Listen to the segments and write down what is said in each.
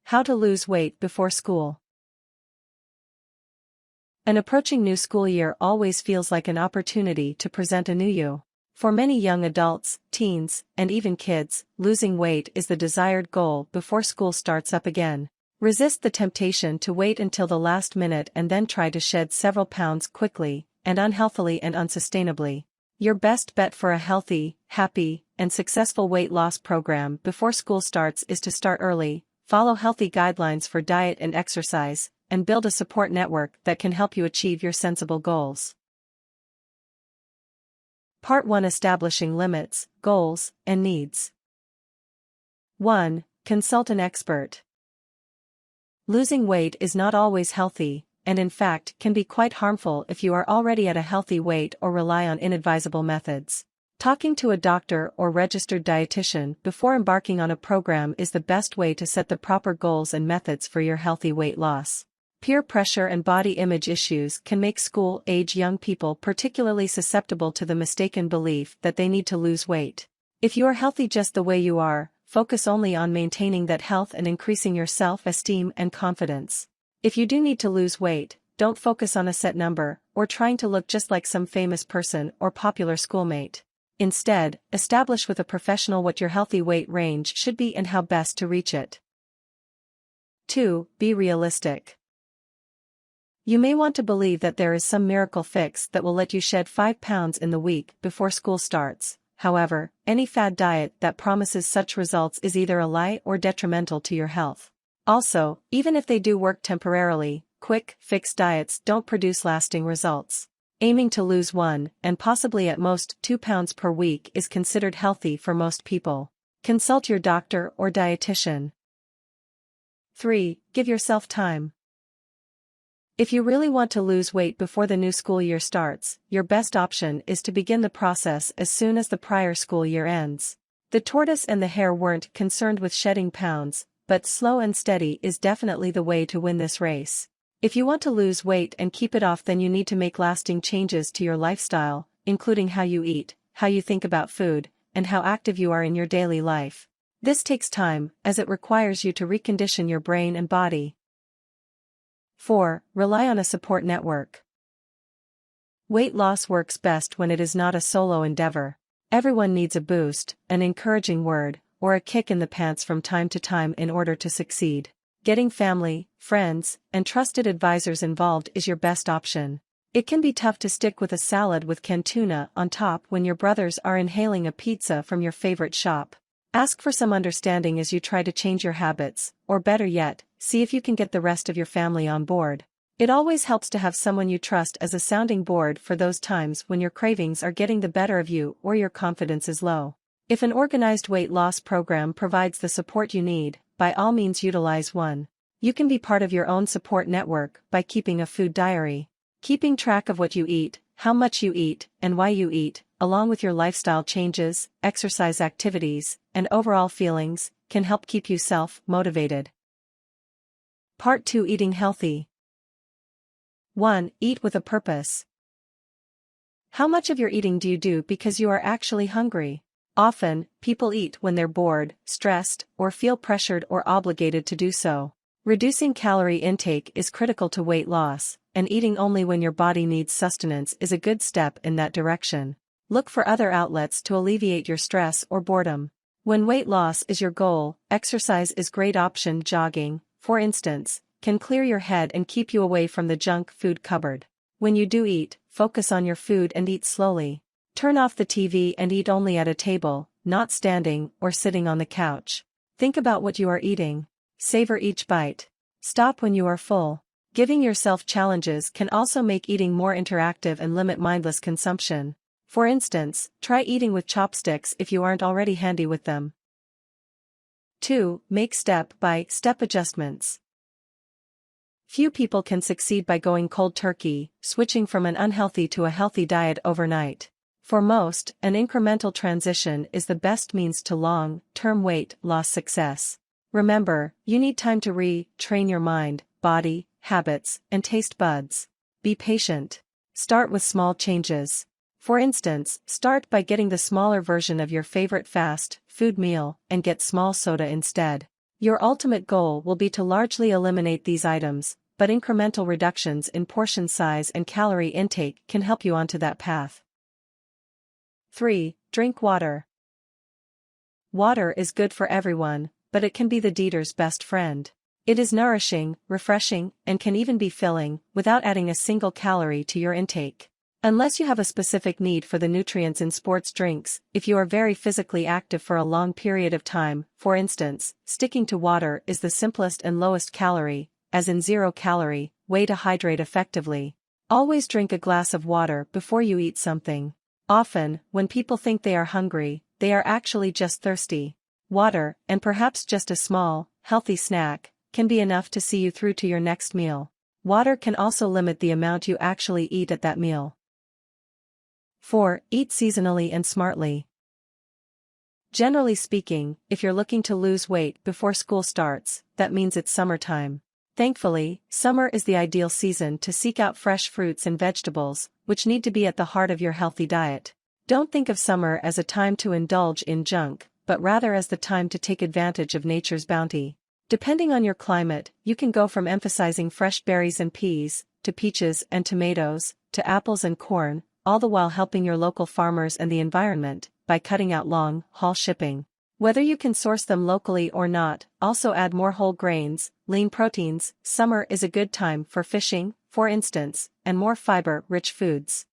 How to lose weight before school. An approaching new school year always feels like an opportunity to present a new you. For many young adults, teens, and even kids, losing weight is the desired goal before school starts up again. Resist the temptation to wait until the last minute and then try to shed several pounds quickly, and unhealthily and unsustainably. Your best bet for a healthy, happy, and successful weight loss program before school starts is to start early, follow healthy guidelines for diet and exercise, and build a support network that can help you achieve your sensible goals. Part 1: Establishing limits, goals, and needs. 1. Consult an expert. Losing weight is not always healthy, and in fact can be quite harmful if you are already at a healthy weight or rely on inadvisable methods. Talking to a doctor or registered dietitian before embarking on a program is the best way to set the proper goals and methods for your healthy weight loss. Peer pressure and body image issues can make school-age young people particularly susceptible to the mistaken belief that they need to lose weight. If you are healthy just the way you are, focus only on maintaining that health and increasing your self-esteem and confidence. If you do need to lose weight, don't focus on a set number, or trying to look just like some famous person or popular schoolmate. Instead, establish with a professional what your healthy weight range should be and how best to reach it. 2. Be realistic. You may want to believe that there is some miracle fix that will let you shed 5 pounds in the week before school starts. However, any fad diet that promises such results is either a lie or detrimental to your health. Also, even if they do work temporarily, quick, fix diets don't produce lasting results. Aiming to lose 1, and possibly at most 2 pounds per week is considered healthy for most people. Consult your doctor or dietitian. 3. Give yourself time. If you really want to lose weight before the new school year starts, your best option is to begin the process as soon as the prior school year ends. The tortoise and the hare weren't concerned with shedding pounds, but slow and steady is definitely the way to win this race. If you want to lose weight and keep it off, then you need to make lasting changes to your lifestyle, including how you eat, how you think about food, and how active you are in your daily life. This takes time, as it requires you to recondition your brain and body. 4. Rely on a support network. Weight loss works best when it is not a solo endeavor. Everyone needs a boost, an encouraging word, or a kick in the pants from time to time in order to succeed. Getting family, friends, and trusted advisors involved is your best option. It can be tough to stick with a salad with canned tuna on top when your brothers are inhaling a pizza from your favorite shop. Ask for some understanding as you try to change your habits, or better yet, see if you can get the rest of your family on board. It always helps to have someone you trust as a sounding board for those times when your cravings are getting the better of you or your confidence is low. If an organized weight loss program provides the support you need, by all means utilize one. You can be part of your own support network by keeping a food diary. Keeping track of what you eat, how much you eat, and why you eat, along with your lifestyle changes, exercise activities, and overall feelings, can help keep you self-motivated. Part 2: Eating healthy. 1. Eat with a purpose. How much of your eating do you do because you are actually hungry? Often, people eat when they're bored, stressed, or feel pressured or obligated to do so. Reducing calorie intake is critical to weight loss, and eating only when your body needs sustenance is a good step in that direction. Look for other outlets to alleviate your stress or boredom. When weight loss is your goal, exercise is a great option. Jogging, for instance, can clear your head and keep you away from the junk food cupboard. When you do eat, focus on your food and eat slowly. Turn off the TV and eat only at a table, not standing or sitting on the couch. Think about what you are eating. Savor each bite. Stop when you are full. Giving yourself challenges can also make eating more interactive and limit mindless consumption. For instance, try eating with chopsticks if you aren't already handy with them. 2. Make step-by-step adjustments. Few people can succeed by going cold turkey, switching from an unhealthy to a healthy diet overnight. For most, an incremental transition is the best means to long-term weight loss success. Remember, you need time to retrain your mind, body, habits, and taste buds. Be patient. Start with small changes. For instance, start by getting the smaller version of your favorite fast food meal and get small soda instead. Your ultimate goal will be to largely eliminate these items, but incremental reductions in portion size and calorie intake can help you onto that path. 3. Drink water. Water is good for everyone, but it can be the eater's best friend. It is nourishing, refreshing, and can even be filling, without adding a single calorie to your intake. Unless you have a specific need for the nutrients in sports drinks, if you are very physically active for a long period of time, for instance, sticking to water is the simplest and lowest calorie, as in 0 calorie, way to hydrate effectively. Always drink a glass of water before you eat something. Often, when people think they are hungry, they are actually just thirsty. Water, and perhaps just a small, healthy snack, can be enough to see you through to your next meal. Water can also limit the amount you actually eat at that meal. 4. Eat seasonally and smartly. Generally speaking, if you're looking to lose weight before school starts, that means it's summertime. Thankfully, summer is the ideal season to seek out fresh fruits and vegetables, which need to be at the heart of your healthy diet. Don't think of summer as a time to indulge in junk, but rather as the time to take advantage of nature's bounty. Depending on your climate, you can go from emphasizing fresh berries and peas, to peaches and tomatoes, to apples and corn, all the while helping your local farmers and the environment, by cutting out long-haul shipping. Whether you can source them locally or not, also add more whole grains, lean proteins. Summer is a good time for fishing, for instance, and more fiber-rich foods.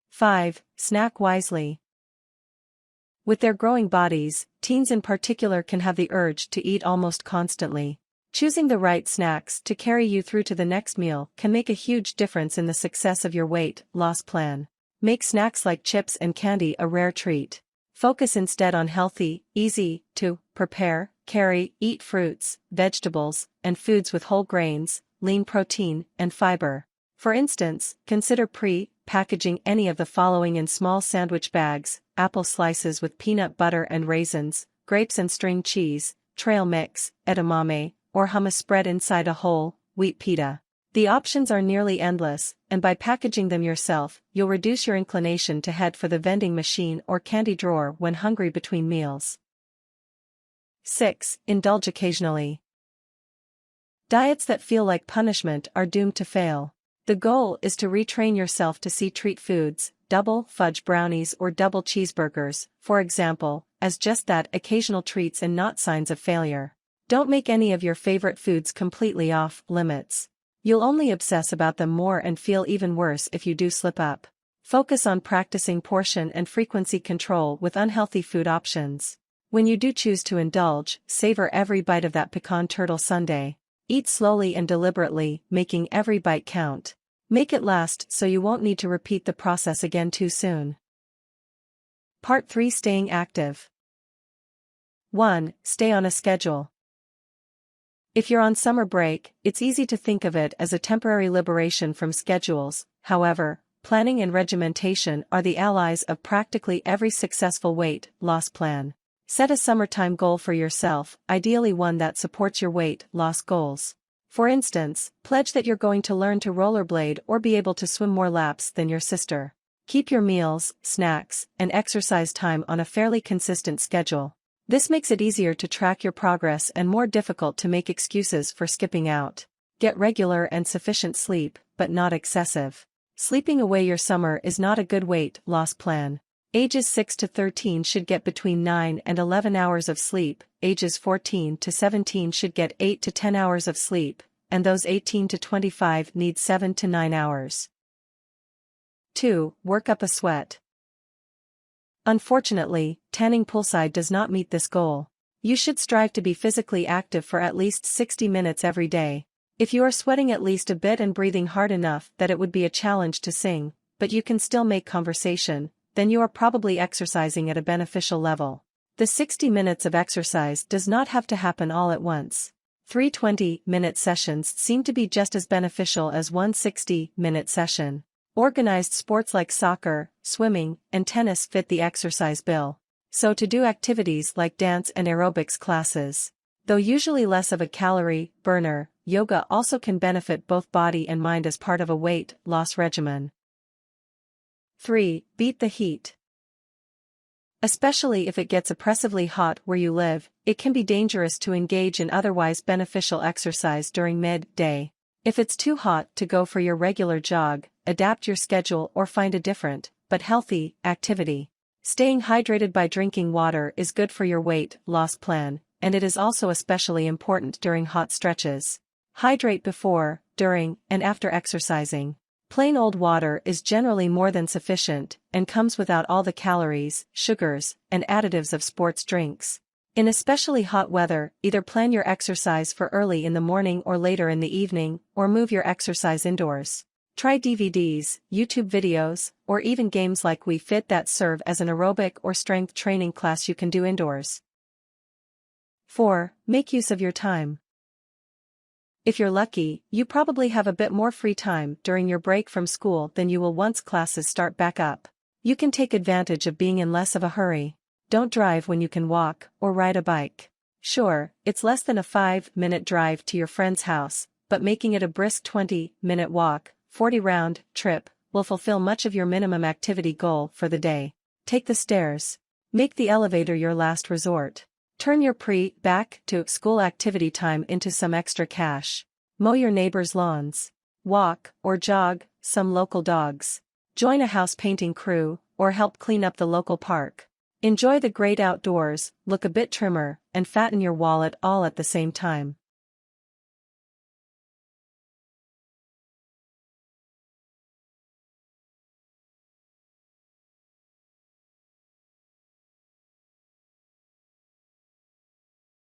5. Snack wisely. With their growing bodies, teens in particular can have the urge to eat almost constantly. Choosing the right snacks to carry you through to the next meal can make a huge difference in the success of your weight loss plan. Make snacks like chips and candy a rare treat. Focus instead on healthy, easy-to-prepare, eat fruits, vegetables, and foods with whole grains, lean protein, and fiber. For instance, consider packaging any of the following in small sandwich bags: apple slices with peanut butter and raisins, grapes and string cheese, trail mix, edamame, or hummus spread inside a whole wheat pita. The options are nearly endless, and by packaging them yourself, you'll reduce your inclination to head for the vending machine or candy drawer when hungry between meals. 6. Indulge occasionally. Diets that feel like punishment are doomed to fail. The goal is to retrain yourself to see treat foods, double fudge brownies or double cheeseburgers, for example, as just that, occasional treats and not signs of failure. Don't make any of your favorite foods completely off limits. You'll only obsess about them more and feel even worse if you do slip up. Focus on practicing portion and frequency control with unhealthy food options. When you do choose to indulge, savor every bite of that pecan turtle sundae. Eat slowly and deliberately, making every bite count. Make it last so you won't need to repeat the process again too soon. Part 3. Staying active. 1. Stay on a schedule. If you're on summer break, it's easy to think of it as a temporary liberation from schedules. However, planning and regimentation are the allies of practically every successful weight loss plan. Set a summertime goal for yourself, ideally one that supports your weight loss goals. For instance, pledge that you're going to learn to rollerblade or be able to swim more laps than your sister. Keep your meals, snacks, and exercise time on a fairly consistent schedule. This makes it easier to track your progress and more difficult to make excuses for skipping out. Get regular and sufficient sleep, but not excessive. Sleeping away your summer is not a good weight loss plan. Ages 6 to 13 should get between 9 and 11 hours of sleep, ages 14 to 17 should get 8 to 10 hours of sleep, and those 18 to 25 need 7 to 9 hours. 2. Work up a sweat. Unfortunately, tanning poolside does not meet this goal. You should strive to be physically active for at least 60 minutes every day. If you are sweating at least a bit and breathing hard enough that it would be a challenge to sing, but you can still make conversation, then you are probably exercising at a beneficial level. The 60 minutes of exercise does not have to happen all at once. 3 20-minute sessions seem to be just as beneficial as one 60-minute session. Organized sports like soccer, swimming, and tennis fit the exercise bill. So to do activities like dance and aerobics classes. Though usually less of a calorie burner, yoga also can benefit both body and mind as part of a weight loss regimen. 3. Beat the heat. Especially if it gets oppressively hot where you live, it can be dangerous to engage in otherwise beneficial exercise during midday. If it's too hot to go for your regular jog, adapt your schedule or find a different, but healthy, activity. Staying hydrated by drinking water is good for your weight loss plan, and it is also especially important during hot stretches. Hydrate before, during, and after exercising. Plain old water is generally more than sufficient, and comes without all the calories, sugars, and additives of sports drinks. In especially hot weather, either plan your exercise for early in the morning or later in the evening, or move your exercise indoors. Try DVDs, YouTube videos, or even games like Wii Fit that serve as an aerobic or strength training class you can do indoors. 4. Make use of your time. If you're lucky, you probably have a bit more free time during your break from school than you will once classes start back up. You can take advantage of being in less of a hurry. Don't drive when you can walk or ride a bike. Sure, it's less than a 5-minute drive to your friend's house, but making it a brisk 20-minute walk, 40-round trip, will fulfill much of your minimum activity goal for the day. Take the stairs. Make the elevator your last resort. Turn your back-to-school activity time into some extra cash. Mow your neighbor's lawns. Walk, or jog, some local dogs. Join a house painting crew, or help clean up the local park. Enjoy the great outdoors, look a bit trimmer, and fatten your wallet all at the same time.